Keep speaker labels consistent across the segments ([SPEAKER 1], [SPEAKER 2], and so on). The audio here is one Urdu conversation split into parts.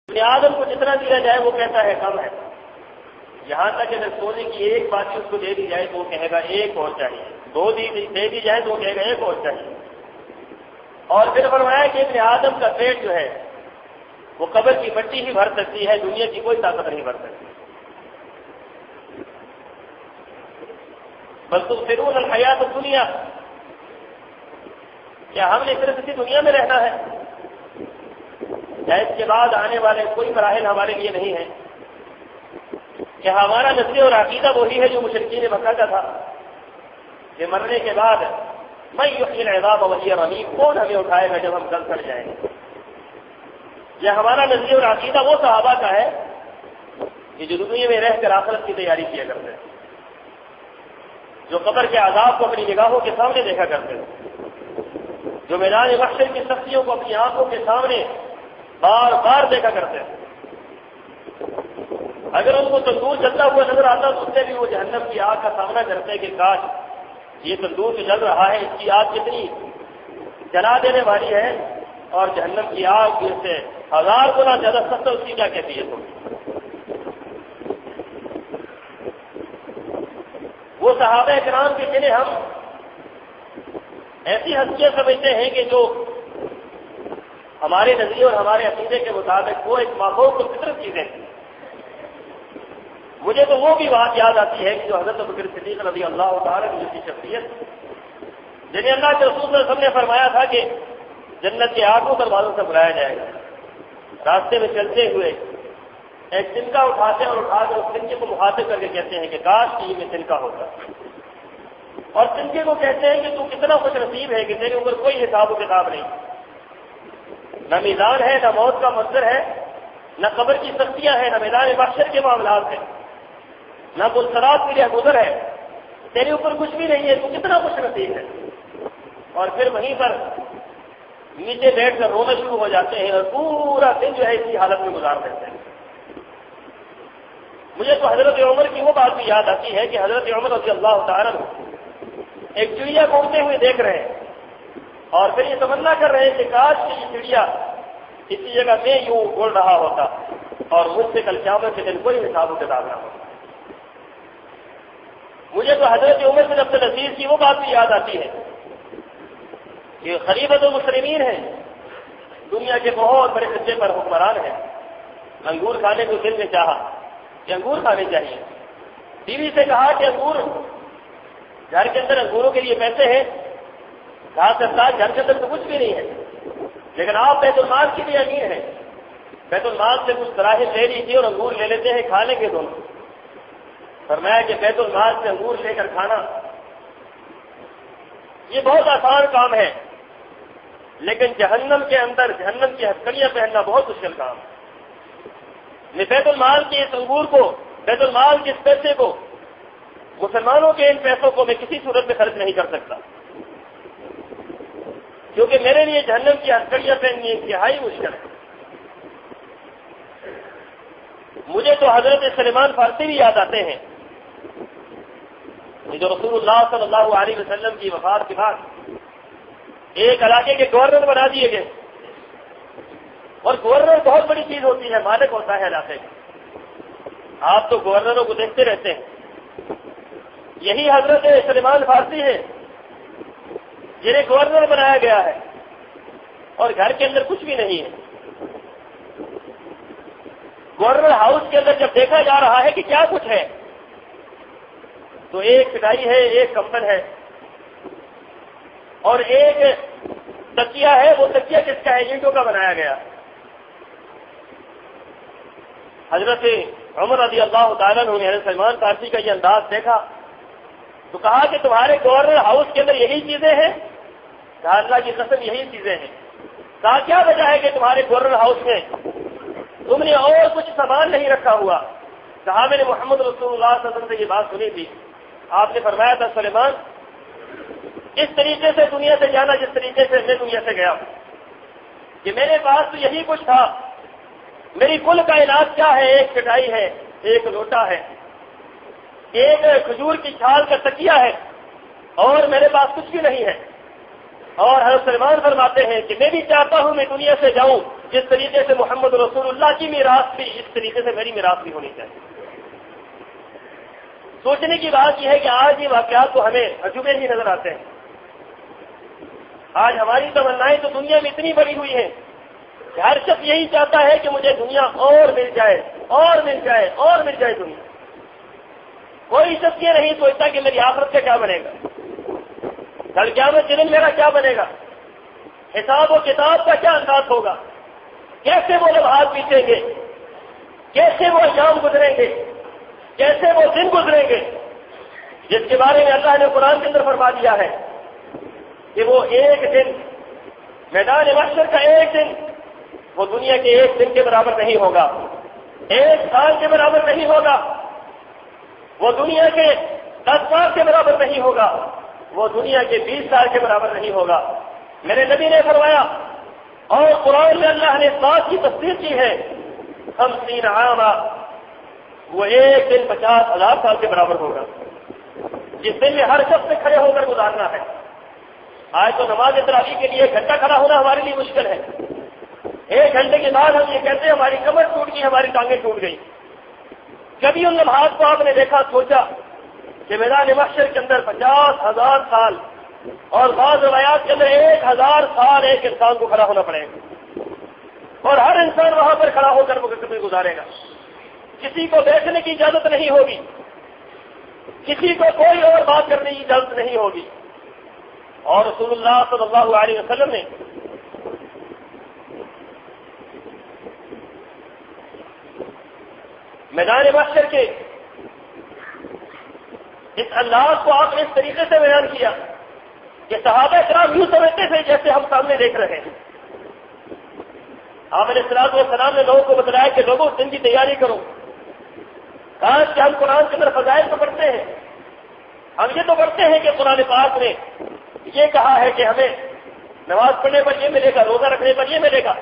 [SPEAKER 1] ابن آدم کو جتنا دیا جائے وہ کہتا ہے کم ہے، یہاں تک کہ اگر سونے کی ایک باتی اس کو دے دی جائے تو وہ کہے گا ایک اور چاہیے، دو دے دی جائے تو وہ کہے گا ایک اور چاہیے۔ اور پھر فرمایا کہ ابن آدم کا پیٹ جو ہے وہ قبر کی مٹی ہی بھر سکتی ہے، دنیا کی کوئی طاقت نہیں بھر سکتی۔ بل تؤثرون الحیات الدنیا، کیا ہم نے صرف اسی دنیا میں رہنا ہے؟ کیا اس کے بعد آنے والے کوئی مراحل ہمارے لیے نہیں ہیں؟ کیا ہمارا نظریہ اور عقیدہ وہی ہے جو مشرکین مکہ کا تھا کہ مرنے کے بعد من یحیی العظام وہی رمیم، کون ہمیں اٹھائے گا جب ہم گل کر جائیں گے؟ یا ہمارا نظریہ اور عقیدہ وہ صحابہ کا ہے کہ جو دنیا میں رہ کر آخرت کی تیاری کیا کرتے ہیں، جو قبر کے عذاب کو اپنی نگاہوں کے سامنے دیکھا کرتے ہیں، جو میدان محشر کی سختیوں کو اپنی آنکھوں کے سامنے بار بار دیکھا کرتے ہیں۔ اگر ان کو تندور جلتا ہوا نظر آتا تو اس سے بھی وہ جہنم کی آگ کا سامنا کرتے ہیں کہ کاش یہ تندور جو جل رہا ہے اس کی آگ کتنی جلا دینے والی ہے، اور جہنم کی آگ سے 1000 گنا زیادہ سخت اس کی کیا کیفیت ہوگی۔ وہ صحابہ کرام کے جنہیں ہم ایسی ہستیاں سمجھتے ہیں کہ جو ہمارے نظریے اور ہمارے عقیدے کے مطابق وہ ایک ماحول کو فطرت چیزیں ہیں، مجھے تو وہ بھی بات یاد آتی ہے کہ جو حضرت ابوبکر صدیق رضی اللہ تعالیٰ کی جیسی شخصیت جنہیں اللہ کے رسول صلی اللہ علیہ وسلم نے فرمایا تھا کہ جنت کے آٹھوں دروازوں سے بلایا جائے گا، راستے میں چلتے ہوئے ایک تنکا اٹھاتے اور اٹھا کر اس تنکے کو مخاطب کر کے کہتے ہیں کہ کاش کہ یہ تنکا ہوتا، اور تنکے کو کہتے ہیں کہ تو کتنا خوش نصیب ہے کہ تیرے اوپر کوئی حساب و کتاب نہیں، نہ میزان ہے، نہ موت کا منظر ہے، نہ قبر کی سختیاں ہیں، نہ میدان محشر کے معاملات ہیں، نہ بلسرات کی رہگزر ہے، تیرے اوپر کچھ بھی نہیں ہے، تو کتنا خوش نصیب ہے۔ اور پھر وہیں پر نیچے بیٹھ کر رونا شروع ہو جاتے ہیں اور پورا دن جو ہے اسی حالت میں گزار دیتے ہیں۔ مجھے تو حضرت عمر کی وہ بات بھی یاد آتی ہے کہ حضرت عمر رضی اللہ تعالیٰ ایک چڑیا کو اڑتے ہوئے دیکھ رہے ہیں اور پھر یہ تمنا کر رہے ہیں کہ کاش کہ یہ چڑیا اسی جگہ میں یوں اڑ رہا ہوتا اور مجھ سے کل قیامت کے دن کوئی حساب و کتاب نہ ہوتا۔ مجھے تو حضرت عمر بن عبد العزیز کی وہ بات بھی یاد آتی ہے کہ خلیفۃ المسلمین ہیں، دنیا کے بہت بڑے خطے پر حکمران ہیں، انگور کھانے کو دل میں چاہا کہ انگور کھانے چاہیے، بیوی سے کہا کہ انگور گھر کے اندر انگوروں کے لیے پیسے ہیں، کہا سرکار گھر کے اندر تو کچھ بھی نہیں ہے، لیکن آپ بیت المال کے لیے امیر ہیں، بیت المال سے کچھ دراہم لے لیجیے اور انگور لے لیتے ہیں، کھا لیں گے دونوں۔ فرمایا کہ بیت المال سے انگور لے کر کھانا یہ بہت آسان کام ہے، لیکن جہنم کے اندر جہنم کی ہتھکڑیاں پہننا بہت مشکل کام ہے۔ بیت المال کے اس انگور کو، بیت المال کے اس پیسے کو، مسلمانوں کے ان پیسوں کو میں کسی صورت میں خرچ نہیں کر سکتا، کیونکہ میرے لیے جہنم کی ہتھکڑیاں پہننی انتہائی مشکل ہے۔ مجھے تو حضرت سلیمان فارسی بھی یاد آتے ہیں جو رسول اللہ صلی اللہ علیہ وسلم کی وفات کے بعد ایک علاقے کے گورنر بنا دیے گئے، اور گورنر بہت بڑی چیز ہوتی ہے، مالک ہوتا ہے علاقے کا۔ آپ تو گورنروں کو دیکھتے رہتے ہیں، یہی حضرت سلیمان فارسی ہے جنہیں گورنر بنایا گیا ہے اور گھر کے اندر کچھ بھی نہیں ہے۔ گورنر ہاؤس کے اندر جب دیکھا جا رہا ہے کہ کیا کچھ ہے تو ایک پٹائی ہے، ایک کمبل ہے اور ایک تکیہ ہے۔ وہ تکیہ کس کا ہے؟ اینٹوں کا بنایا گیا۔ حضرت عمر رضی اللہ تعالیٰ نے حضرت سلمان فارسی کا یہ انداز دیکھا تو کہا کہ تمہارے گورنر ہاؤس کے اندر یہی چیزیں ہیں؟ کہا اللہ کی قسم یہی چیزیں ہیں۔ کہا کیا وجہ ہے کہ تمہارے گورنر ہاؤس میں تم نے اور کچھ سامان نہیں رکھا ہوا؟ کہا میں نے محمد رسول اللہ صلی اللہ علیہ وسلم سے یہ بات سنی تھی، آپ نے فرمایا تھا سلیمان اس طریقے سے دنیا سے جانا جس طریقے سے میں دنیا سے گیا ہوں، کہ میرے پاس تو یہی کچھ تھا، میری کل کائنات کیا ہے؟ ایک چٹائی ہے، ایک لوٹا ہے، ایک کھجور کی چھال کا تکیہ ہے، اور میرے پاس کچھ بھی نہیں ہے۔ اور حضرت سلمان فرماتے ہیں کہ میں بھی چاہتا ہوں میں دنیا سے جاؤں جس طریقے سے محمد رسول اللہ کی میراث تھی اس طریقے سے میری میراث بھی ہونی چاہیے۔ سوچنے کی بات یہ ہے کہ آج یہ واقعات تو ہمیں عجوبے ہی نظر آتے ہیں۔ آج ہماری تمنائیں تو دنیا میں اتنی بڑی ہوئی ہیں کہ ہر شخص یہی چاہتا ہے کہ مجھے دنیا اور مل جائے اور مل جائے اور مل جائے دنیا۔ کوئی شخص یہ نہیں سوچتا کہ میری آخرت کا کیا بنے گا، کل قیامت کے دن میرا کیا بنے گا، حساب و کتاب کا کیا انداز ہوگا، کیسے وہ لمحات بیتیں گے، کیسے وہ ایام گزریں گے، کیسے وہ دن گزریں گے، جس کے بارے میں اللہ نے قرآن کے اندر فرما دیا ہے کہ وہ ایک دن میدان محشر کا ایک دن وہ دنیا کے ایک دن کے برابر نہیں ہوگا، ایک سال کے برابر نہیں ہوگا، وہ دنیا کے 10 سال کے برابر نہیں ہوگا، وہ دنیا کے 20 سال کے برابر نہیں ہوگا۔ میرے نبی نے فرمایا اور قرآن میں اللہ نے اس بات کی تصدیق کی ہے 50 عاما، وہ ایک دن 50,000 سال کے برابر ہوگا، جس دن میں ہر شخص سے کھڑے ہو کر گزارنا ہے۔ آج تو نماز تراویح کے لیے 1 گھنٹہ کھڑا ہونا ہمارے لیے مشکل ہے، 1 گھنٹے کے بعد ہم یہ کہتے ہیں ہماری کمر ٹوٹ گئی، ہماری ٹانگیں ٹوٹ گئی۔ کبھی ان لمحات کو آپ نے دیکھا سوچا کہ میدان محشر کے اندر 50,000 سال اور بعض روایات کے اندر 1,000 سال ایک انسان کو کھڑا ہونا پڑے گا، اور ہر انسان وہاں پر کھڑا ہو کر وقت گزارے گا، کسی کو بیٹھنے کی اجازت نہیں ہوگی، کسی کو کوئی اور بات کرنے کی اجازت نہیں ہوگی۔ اور رسول اللہ صلی اللہ علیہ وسلم نے میدان محشر کے اس انداز کو آپ نے اس طریقے سے بیان کیا کہ صحابہ کرام یوں سمجھتے تھے جیسے ہم سامنے دیکھ رہے ہیں۔ آپ علیہ الصلوۃ والسلام نے لوگوں کو بتلایا کہ لوگوں دن کی تیاری کرو، کاش کہ ہم قرآن کے اندر فضائل تو پڑھتے ہیں، ہم یہ تو پڑھتے ہیں کہ قرآن پاک نے یہ کہا ہے کہ ہمیں نماز پڑھنے پر یہ ملے گا، روزہ رکھنے پر یہ ملے گا،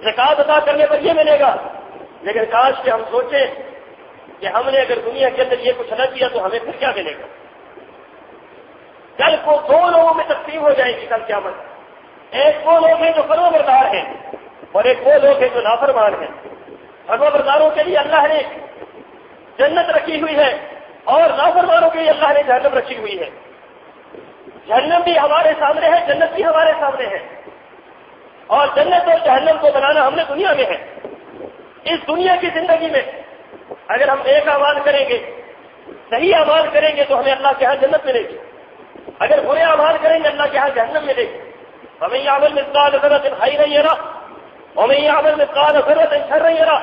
[SPEAKER 1] زکوٰۃ ادا کرنے پر یہ ملے گا، لیکن کاش کہ ہم سوچیں کہ ہم نے اگر دنیا کے اندر یہ کچھ نہ کیا تو ہمیں پھر کیا ملے گا۔ کل کو 2 لوگوں میں تقسیم ہو جائے گی کل قیامت، ایک وہ لوگ ہیں جو فرما بردار ہیں اور ایک وہ لوگ ہیں جو نافرمان ہیں۔ فرما برداروں کے لیے اللہ نے جنت رکھی ہوئی ہے اور نافرمانوں کے لیے اللہ نے جہنم رکھی ہوئی ہے۔ جہنم بھی ہمارے سامنے ہے، جنت بھی ہمارے سامنے ہے، اور جنت اور جہنم کو بنانا ہم نے دنیا میں ہے۔ اس دنیا کی زندگی میں اگر ہم ایک اعمال کریں گے، صحیح اعمال کریں گے تو ہمیں اللہ کے ہاں جنت ملے گی، اگر برے اعمال کریں گے اللہ کے ہاں جہنم ملے گی۔ وَمَن يَعْمَلْ مِثْقَالَ ذَرَّةٍ خَيْرًا يَرَهُ وَمَن يَعْمَلْ مِثْقَالَ ذَرَّةٍ شَرًّا يَرَهُ،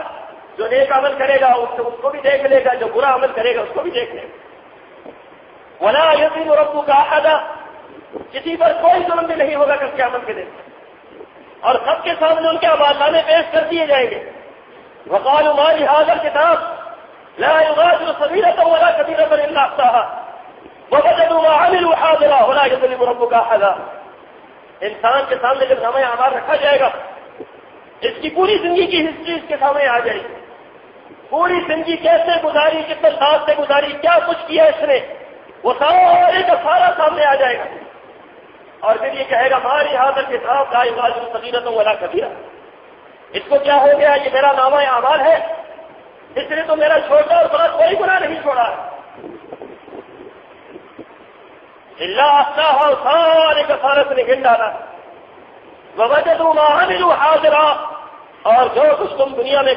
[SPEAKER 1] جو نیک عمل کرے گا اس کو بھی دیکھ لے گا، جو برا عمل کرے گا اس کو بھی دیکھ لے گا۔ وَلَا يَظْلِمُ رَبُّكَ أَحَدًا، کسی پر کوئی ظلم بھی نہیں ہوگا کل قیامت کے دن، اور سب کے سامنے ان کے اعمال نامے پیش کر دیے جائیں گے۔ وَقَالُوا مَا لِهَٰذَا الْكِتَابِ لَا يُغَادِرُ صَغِيرَةً وَلَا كَبِيرَةً إِلَّا أَحْصَاهَا وَوَجَدُوا مَا عَمِلُوا حَاضِرًا وَلَا يَظْلِمُ رَبُّكَ أَحَدًا۔ انسان کے سامنے جب نامہ اعمال رکھا جائے گا، اس کی پوری زندگی کی ہسٹری اس کے سامنے آ جائے گی، پوری زندگی کیسے گزاری، کتنے سال سے گزاری، کیا کچھ کیا اس نے، وہ سارے کا سارا سامنے آ جائے گا، اور پھر یہ کہے گا ہماری حاضر کے ساتھ لا یغادر صغیرۃ ولا کبیرہ، اس کو کیا ہو گیا، یہ میرا نامہ اعمال ہے، اس نے تو میرا چھوٹا اور بڑا کوئی گناہ نہیں چھوڑا، الا احصاها، سارے کا سارا نے گن ڈالا، ووجدوا ما عملوا حاضرا، اور جو کچھ تم دنیا میں